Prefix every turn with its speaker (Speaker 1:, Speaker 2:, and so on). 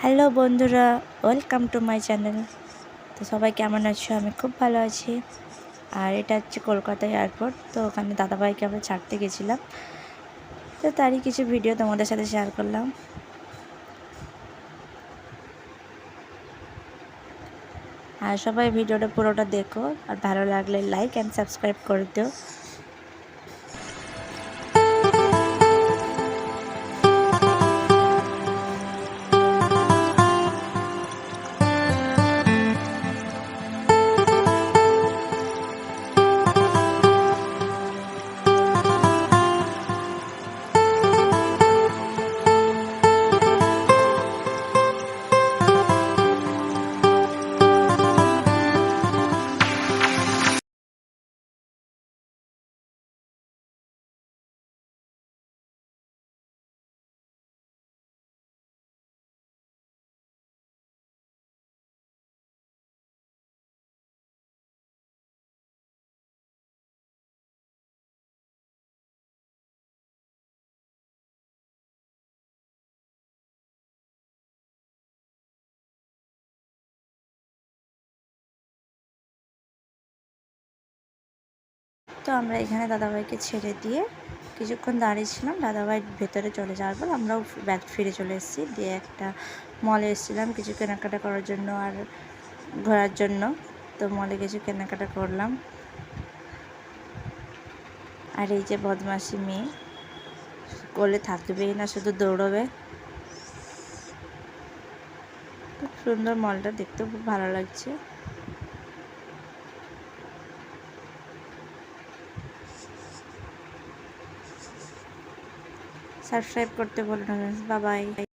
Speaker 1: Hello বন্ধুরা, welcome to my channel. তো সবাই কেমন আছো? আমি খুব ভালো আছি। আর এটা হচ্ছে কলকাতা এয়ারপোর্ট। তো ওখানে দাদাভাইকে আমরা ছাড়তে গেছিলাম, তো তারই কিছু ভিডিও তোমাদের সাথে শেয়ার করলাম। আর সবাই ভিডিওটা পুরোটা দেখো, আর ভালো লাগলে লাইক অ্যান্ড সাবস্ক্রাইব করে দিও। তো আমরা এখানে দাদাভাইকে ছেড়ে দিয়ে কিছুক্ষণ দাঁড়িয়েছিলাম। দাদাভাই ভেতরে চলে যাওয়ার পর আমরাও ব্যাক ফিরে চলে এসেছি। দিয়ে একটা মলে এসেছিলাম কিছু কেনাকাটা করার জন্য আর ঘোরার জন্য। তো মলে কিছু কেনাকাটা করলাম। আর এই যে বদমাশি মেয়ে, কোলে থাকবেই না, শুধু দৌড়বে। খুব সুন্দর মলটা, দেখতেও খুব ভালো লাগছে। সাবস্ক্রাইব করতে বলুন। Bye bye.